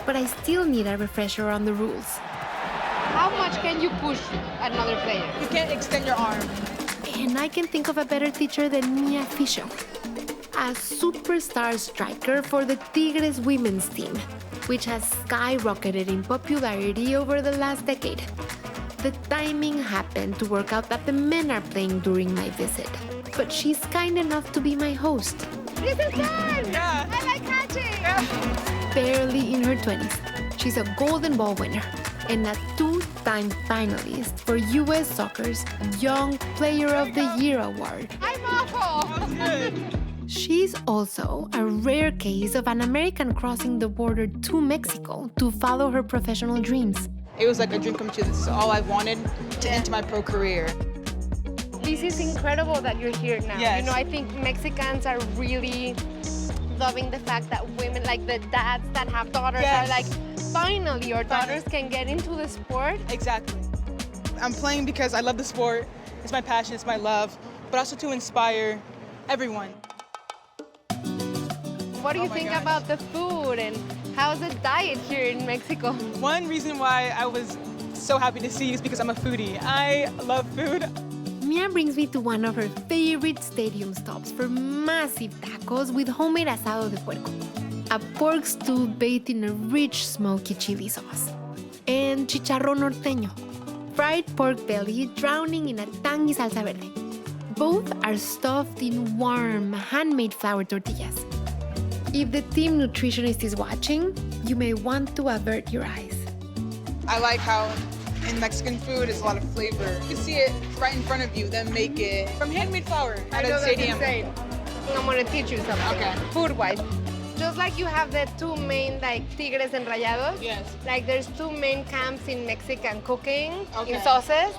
But I still need a refresher on the rules. How much can you push another player? You can't extend your arm. And I can think of a better teacher than Mia Fisher, a superstar striker for the Tigres women's team, which has skyrocketed in popularity over the last decade. The timing happened to work out that the men are playing during my visit, but she's kind enough to be my host. This is fun! Yeah. I like catching! Barely in her 20s, she's a Golden Ball winner and a two-time finalist for U.S. Soccer's Young Player of the Year award. I'm awful. She's also a rare case of an American crossing the border to Mexico to follow her professional dreams. It was like a dream come true. This is all I wanted to enter my pro career. This is incredible that you're here now. Yes. You know, I think Mexicans are really loving the fact that women, like the dads that have daughters, Yes. are like, finally, our daughters can get into the sport. Exactly. I'm playing because I love the sport. It's my passion, it's my love, but also to inspire everyone. What do you my think gosh. about the food and how's the diet here in Mexico? One reason why I was so happy to see you is because I'm a foodie. I love food. Mia brings me to one of her favorite stadium stops for massive tacos with homemade asado de puerco, a pork stew bathed in a rich smoky chili sauce, and chicharrón norteño, fried pork belly drowning in a tangy salsa verde. Both are stuffed in warm, handmade flour tortillas. If the team nutritionist is watching, you may want to avert your eyes. I like how in Mexican food is a lot of flavor. You see it right in front of you, then make it from handmade flour at a stadium. I'm gonna teach you something. Okay. Food-wise. Just like you have the two main, like, Tigres and Rayados. Yes. Like, there's two main camps in Mexican cooking, Okay. in sauces.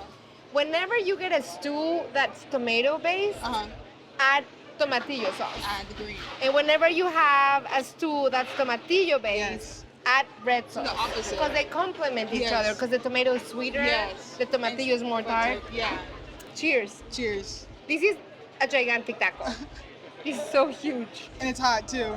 Whenever you get a stew that's tomato-based, add tomatillo sauce. The green. And whenever you have a stew that's tomatillo-based, Yes. add red sauce. The opposite. Because they complement each Yes. other. Because the tomato is sweeter, Yes. the tomatillo is more tart. Yeah. Cheers. Cheers. This is a gigantic taco. It's so huge. And it's hot too.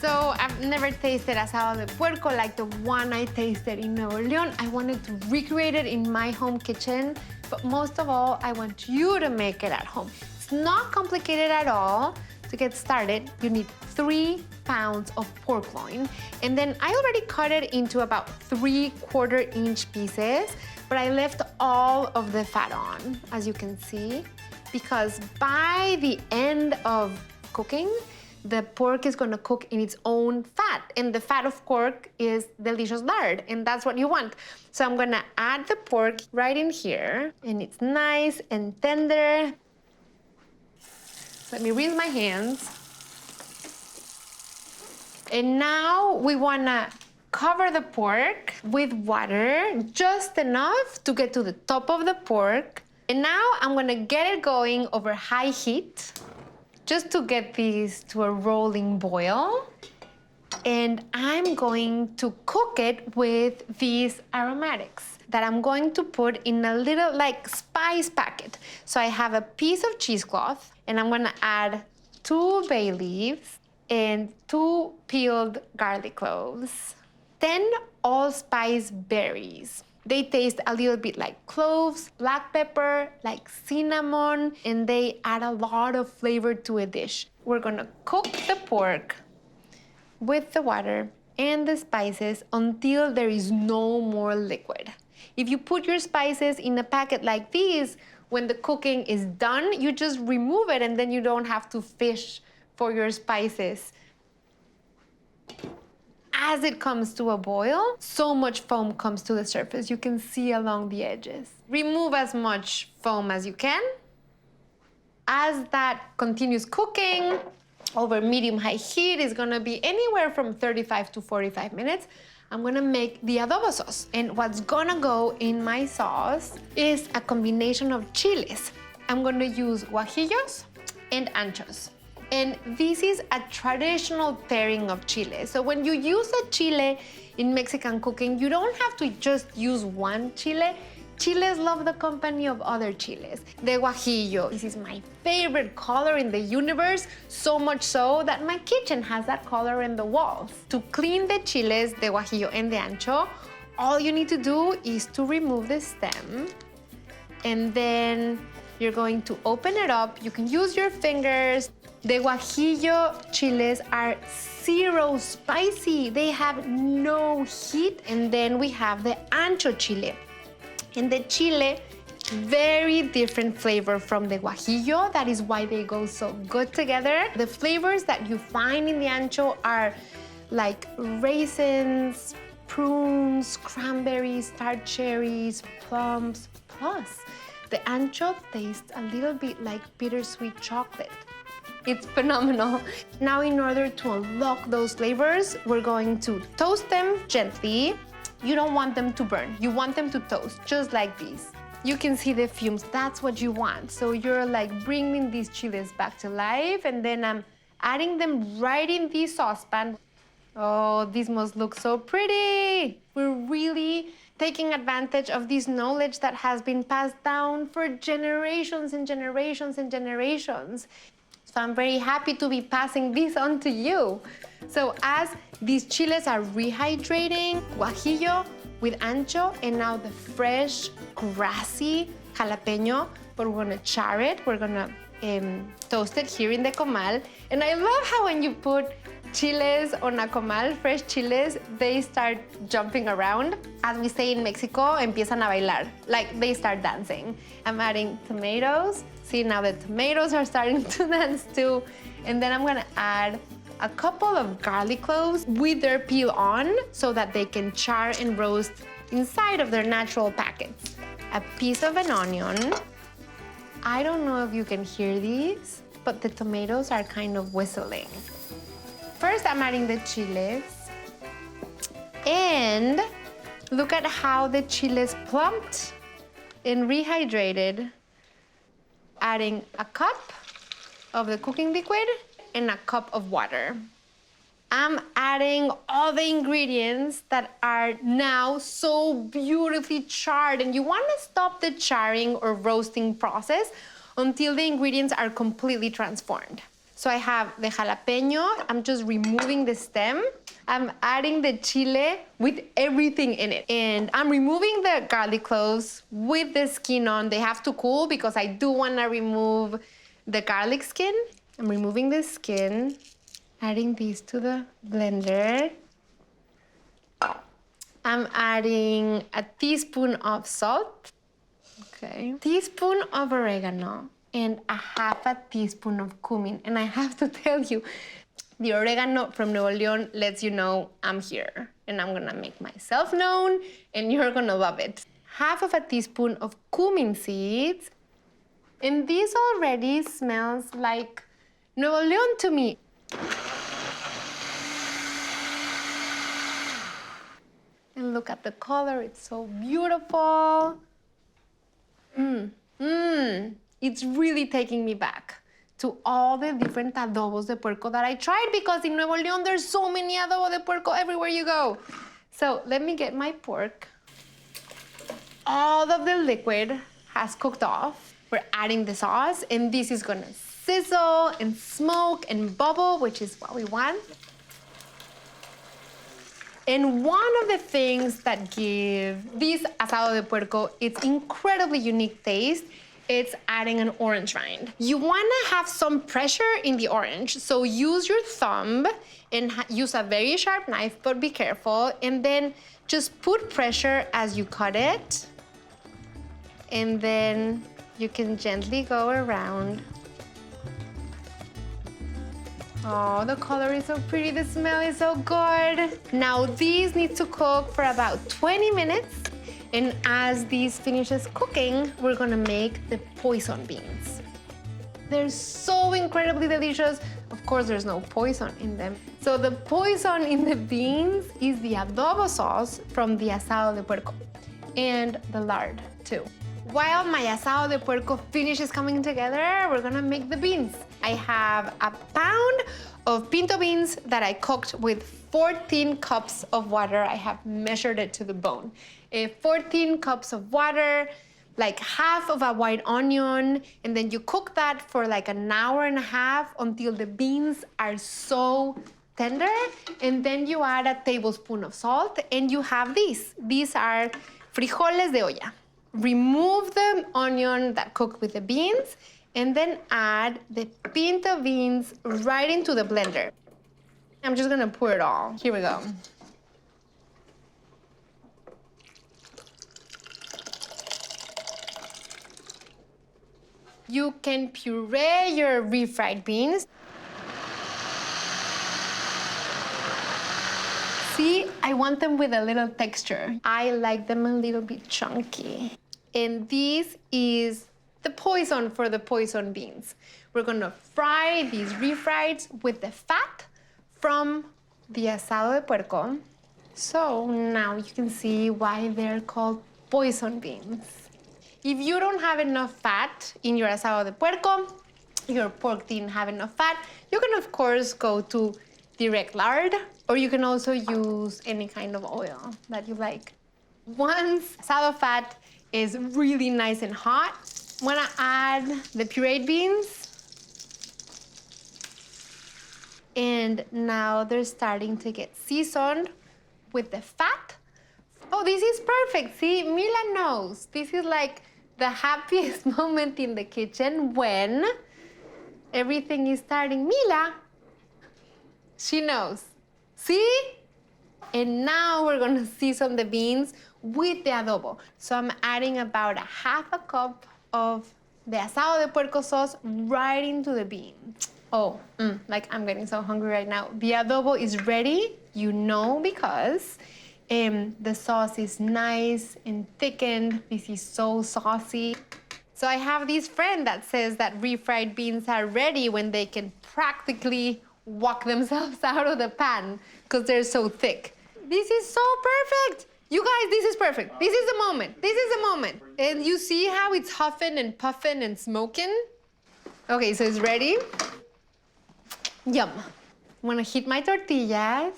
So I've never tasted asado de puerco like the one I tasted in Nuevo León. I wanted to recreate it in my home kitchen, but most of all, I want you to make it at home. It's not complicated at all. To get started, you need 3 pounds of pork loin, and then I already cut it into about 3/4 inch pieces, but I left all of the fat on, as you can see, because by the end of cooking, the pork is gonna cook in its own fat, and the fat of pork is delicious lard, and that's what you want. So I'm gonna add the pork right in here, and it's nice and tender. Let me rinse my hands. And now we wanna cover the pork with water, just enough to get to the top of the pork. And now I'm gonna get it going over high heat, just to get these to a rolling boil. And I'm going to cook it with these aromatics that I'm going to put in a little like spice packet. So I have a piece of cheesecloth, and I'm gonna add 2 bay leaves and 2 peeled garlic cloves, 10 allspice berries. They taste a little bit like cloves, black pepper, like cinnamon, and they add a lot of flavor to a dish. We're gonna cook the pork with the water and the spices until there is no more liquid. If you put your spices in a packet like these, when the cooking is done, you just remove it and then you don't have to fish for your spices. As it comes to a boil, so much foam comes to the surface. You can see along the edges. Remove as much foam as you can. As that continues cooking over medium-high heat, is gonna be anywhere from 35 to 45 minutes. I'm gonna make the adobo sauce. And what's gonna go in my sauce is a combination of chiles. I'm gonna use guajillos and anchos. And this is a traditional pairing of chile. So when you use a chile in Mexican cooking, you don't have to just use one chile. Chiles love the company of other chiles. The guajillo, this is my favorite color in the universe, so much so that my kitchen has that color in the walls. To clean the chiles, the guajillo and the ancho, all you need to do is to remove the stem, and then you're going to open it up. You can use your fingers. The guajillo chiles are 0 spicy. They have no heat. And then we have the ancho chile. And the chile, very different flavor from the guajillo. That is why they go so good together. The flavors that you find in the ancho are like raisins, prunes, cranberries, tart cherries, plums. Plus, the ancho tastes a little bit like bittersweet chocolate. It's phenomenal. Now, in order to unlock those flavors, we're going to toast them gently. You don't want them to burn. You want them to toast, just like these. You can see the fumes. That's what you want. So you're like bringing these chiles back to life, and then I'm adding them right in the saucepan. Oh, these must look so pretty. We're really taking advantage of this knowledge that has been passed down for generations and generations and generations. So I'm very happy to be passing this on to you. So as these chiles are rehydrating, guajillo with ancho, and now the fresh, grassy jalapeno, but we're gonna char it, we're gonna toast it here in the comal. And I love how when you put chiles on a comal, fresh chiles, they start jumping around. As we say in Mexico, empiezan a bailar, like they start dancing. I'm adding tomatoes. See, now the tomatoes are starting to dance too. And then I'm gonna add a couple of garlic cloves with their peel on so that they can char and roast inside of their natural packets. A piece of an onion. I don't know if you can hear these, but the tomatoes are kind of whistling. First, I'm adding the chiles. And look at how the chiles plumped and rehydrated. Adding a cup of the cooking liquid and a cup of water. I'm adding all the ingredients that are now so beautifully charred, and you want to stop the charring or roasting process until the ingredients are completely transformed. So I have the jalapeno. I'm just removing the stem. I'm adding the chile with everything in it. And I'm removing the garlic cloves with the skin on. They have to cool because I do want to remove the garlic skin. I'm removing the skin, adding these to the blender. I'm adding a teaspoon of salt. Okay. Teaspoon of oregano and a half a teaspoon of cumin. And I have to tell you, the oregano from Nuevo León lets you know I'm here. And I'm gonna make myself known and you're gonna love it. Half of a teaspoon of cumin seeds. And this already smells like Nuevo León to me. And look at the color, it's so beautiful. It's really taking me back to all the different adobos de puerco that I tried because in Nuevo León there's so many adobo de puerco everywhere you go. So let me get my pork. All of the liquid has cooked off. We're adding the sauce and this is gonna sizzle and smoke and bubble, which is what we want. And one of the things that give this asado de puerco its incredibly unique taste, it's adding an orange rind. You wanna have some pressure in the orange, so use your thumb and use a very sharp knife, but be careful. And then just put pressure as you cut it. And then you can gently go around. Oh, the color is so pretty, the smell is so good. Now these need to cook for about 20 minutes. And as these finishes cooking, we're gonna make the poison beans. They're so incredibly delicious. Of course, there's no poison in them. So the poison in the beans is the adobo sauce from the asado de puerco and the lard too. While my asado de puerco finishes coming together, we're gonna make the beans. I have a pound of pinto beans that I cooked with 14 cups of water. I have measured it to the bone. 14 cups of water, like half of a white onion, and then you cook that for like an hour and a half until the beans are so tender, and then you add a tablespoon of salt, and you have these. These are frijoles de olla. Remove the onion that cooked with the beans, and then add the pinto beans right into the blender. I'm just gonna pour it all. Here we go. You can puree your refried beans. See, I want them with a little texture. I like them a little bit chunky. And this is the poison for the poison beans. We're gonna fry these refrieds with the fat from the asado de puerco. So now you can see why they're called poison beans. If you don't have enough fat in your asado de puerco, your pork didn't have enough fat, you can of course go to direct lard, or you can also use any kind of oil that you like. Once asado fat is really nice and hot, I'm gonna add the pureed beans. And now they're starting to get seasoned with the fat. Oh, this is perfect. See, Mila knows. This is like the happiest moment in the kitchen when everything is starting. Mila, she knows. See? And now we're gonna season the beans with the adobo. So I'm adding about a half a cup of the asado de puerco sauce right into the beans. Oh, like I'm getting so hungry right now. The adobo is ready, you know, because the sauce is nice and thickened. This is so saucy. So I have this friend that says that refried beans are ready when they can practically walk themselves out of the pan because they're so thick. This is so perfect. You guys, this is perfect. This is the moment. This is the moment. And you see how it's huffing and puffing and smoking? Okay, so it's ready. Yum. I'm gonna heat my tortillas.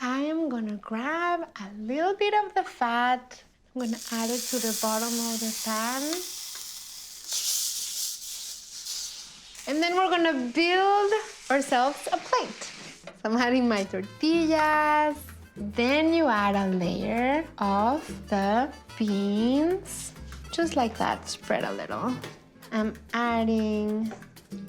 I am gonna grab a little bit of the fat. I'm gonna add it to the bottom of the pan. And then we're gonna build ourselves a plate. So I'm adding my tortillas. Then you add a layer of the beans. Just like that, spread a little. I'm adding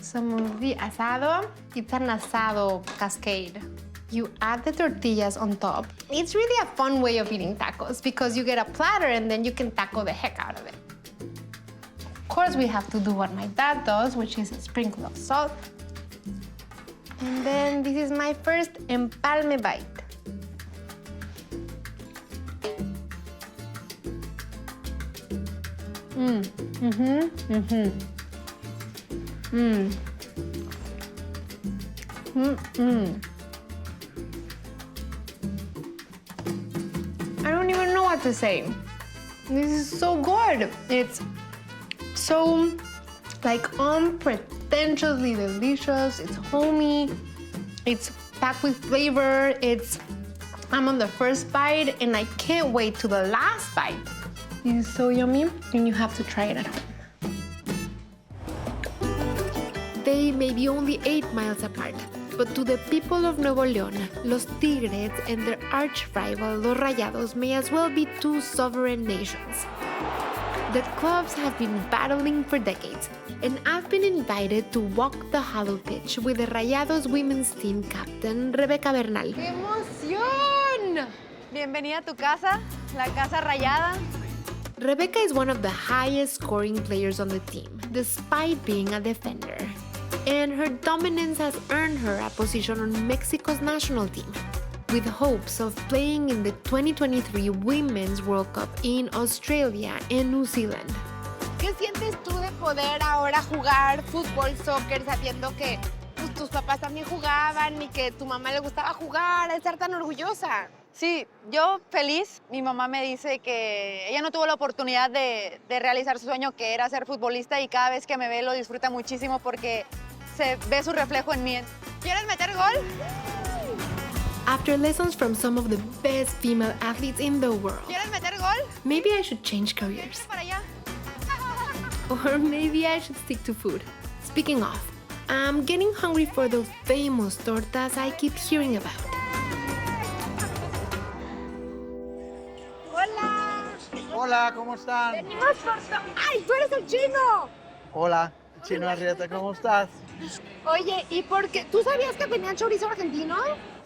some of the asado. It's an asado cascade. You add the tortillas on top. It's really a fun way of eating tacos because you get a platter and then you can taco the heck out of it. Of course, we have to do what my dad does, which is a sprinkle of salt. And then this is my first empalme bite. I don't even know what to say. This is so good. It's so, like, unpretentiously delicious. It's homey. It's packed with flavor. I'm on the first bite, and I can't wait to the last bite. This is so yummy, and you have to try it at home. They may be only 8 miles apart, but to the people of Nuevo León, Los Tigres and their arch-rival, Los Rayados, may as well be 2 sovereign nations. The clubs have been battling for decades, and I've been invited to walk the hollow pitch with the Rayados women's team captain, Rebeca Bernal. ¡Qué emoción! Bienvenida a tu casa, la Casa Rayada. Rebeca is one of the highest scoring players on the team, despite being a defender. And her dominance has earned her a position on Mexico's national team, with hopes of playing in the 2023 Women's World Cup in Australia and New Zealand. ¿Qué sientes tú de poder ahora jugar fútbol, soccer, sabiendo que pues, tus papás también jugaban y que tu mamá le gustaba jugar, estar tan orgullosa? Sí, yo feliz. Mi mamá me dice que ella no tuvo la oportunidad de realizar su sueño, que era ser futbolista, y cada vez que me ve lo disfruta muchísimo porque se ve su reflejo en mí. ¿Quieres meter gol? After lessons from some of the best female athletes in the world, ¿Quieres meter gol? maybe I should change careers. Para allá. Or maybe I should stick to food. Speaking of, I'm getting hungry for those famous tortas I keep hearing about. Hola. Hola, ¿cómo están? Venimos por... ¡Ay, tú eres el chino! Hola, Chino Arrieta, ¿cómo estás? Oye, ¿y por qué? ¿Tú sabías que tenían chorizo argentino?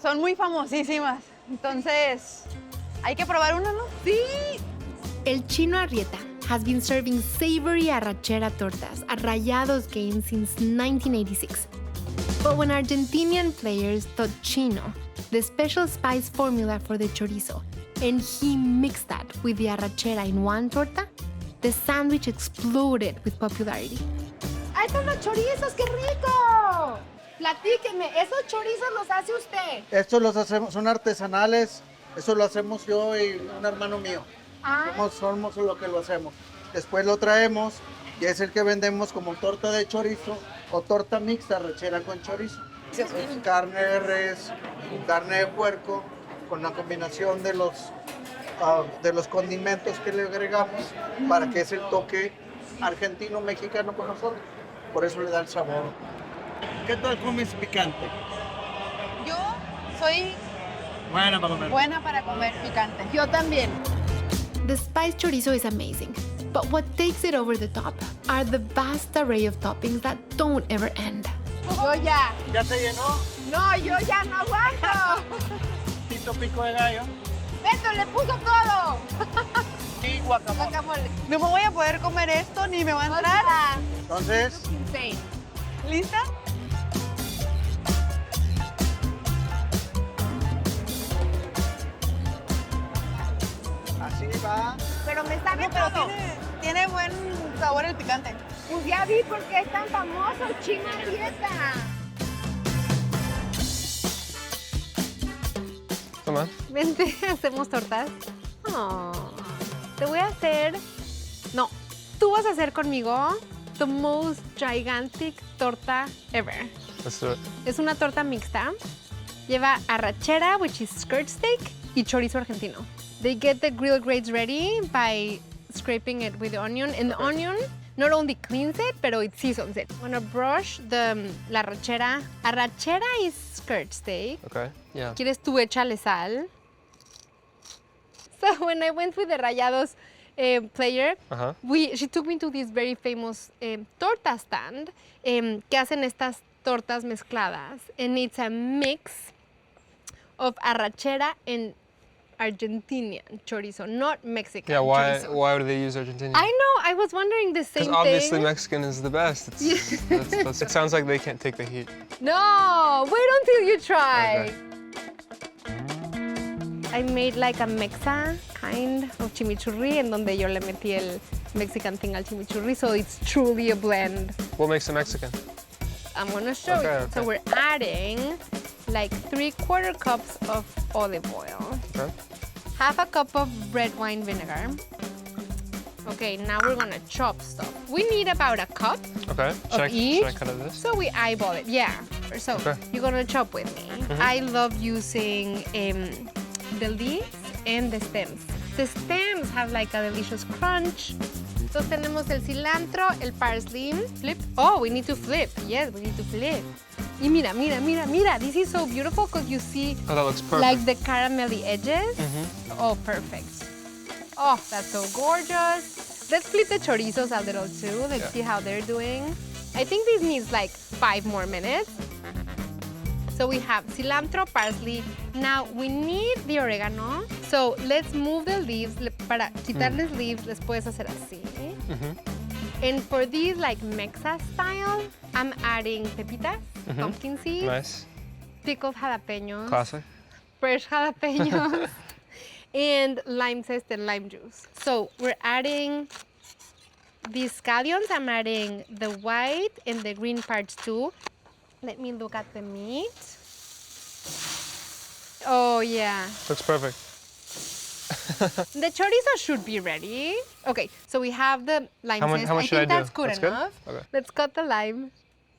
Son muy famosísimas. Entonces, hay que probar una, ¿no? Sí. El Chino Arrieta has been serving savory arrachera tortas at Rayados games since 1986. But when Argentinian players taught Chino the special spice formula for the chorizo, and he mixed that with the arrachera in one torta, the sandwich exploded with popularity. ¡Ahí están los chorizos! ¡Qué rico! Platíqueme, ¿esos chorizos los hace usted? Estos los hacemos, son artesanales, eso lo hacemos yo y un hermano mío. Ah. Somos lo que lo hacemos. Después lo traemos y es el que vendemos como torta de chorizo o torta mixta, arrachera con chorizo. Es carne de res, carne de puerco, con la combinación de los condimentos que le agregamos para que es el toque argentino-mexicano con nosotros. Por eso le da el sabor. ¿Qué tal comes picante? Yo soy Buena para comer. buena para comer picante. Yo también. The spiced chorizo is amazing, but what takes it over the top are the vast array of toppings that don't ever end. Yo ya. ¿Ya se llenó? No, yo ya no aguanto. Tito pico de gallo Beto le puso todo. y guacamole. Guacamole. No me voy a poder comer esto ni me va a entrar. Entonces, Sí. ¿Lista? así va. Pero me sabe todo. Tiene buen sabor el picante. Pues ya vi por qué es tan famoso el Chino Arrieta. Toma. Vente, hacemos tortas. Oh, te voy a hacer... No, tú vas a hacer conmigo the most gigantic torta ever. Let's do it. Es una torta mixta. Lleva arrachera, which is skirt steak, y chorizo argentino. They get the grill grates ready by scraping it with the onion. And the onion not only cleans it, but it seasons it. I'm gonna brush la arrachera. Arrachera is skirt steak. Okay. Yeah. ¿Quieres tú échale sal? So when I went with the Rayados player, she took me to this very famous torta stand que hacen estas tortas mezcladas. And it's a mix of arrachera and Argentinian chorizo, not Mexican Yeah, chorizo. why would they use Argentinian? I know, I was wondering the same thing. Because obviously Mexican is the best. It sounds like they can't take the heat. No, wait until you try. Okay. I made like a mexa kind of chimichurri en donde yo le metí el Mexican thing al chimichurri, so it's truly a blend. What makes it Mexican? I'm gonna show you. Okay. So we're adding like 3/4 cups of olive oil. Okay. Half a cup of red wine vinegar. Okay, now we're gonna chop stuff. We need about a cup Okay. of each. Should I cut it this? So we eyeball it, yeah. So Okay. you're gonna chop with me. I love using the leaves and the stems. The stems have like a delicious crunch. Entonces tenemos el cilantro, el parsley, flip. Oh, we need to flip. Yes, we need to flip. Y mira, mira, mira, mira. This is so beautiful because you see Oh, that looks perfect. like the caramelly edges. Oh, perfect. Oh, that's so gorgeous. Let's flip the chorizos a little too. Let's see how they're doing. I think this needs like 5 more minutes. So we have cilantro, parsley. Now we need the oregano. So let's move the leaves. Para quitarles leaves, les puedes hacer así. And for these like Mexa style, I'm adding pepitas, pumpkin seeds, Nice. pickled jalapenos, Classic. fresh jalapenos, and lime zest and lime juice. So we're adding these scallions. I'm adding the white and the green parts too. Let me look at the meat. Oh yeah. Looks perfect. The chorizo should be ready. Okay, so we have the lime zest. How much should I think do? that's good That's good? enough. Okay. Let's cut the lime.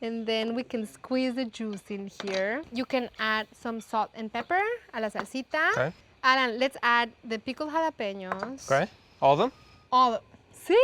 And then we can squeeze the juice in here. You can add some salt and pepper a la salsita. Okay. Alan, let's add the pickled jalapenos. Okay. All of them? All. Sí.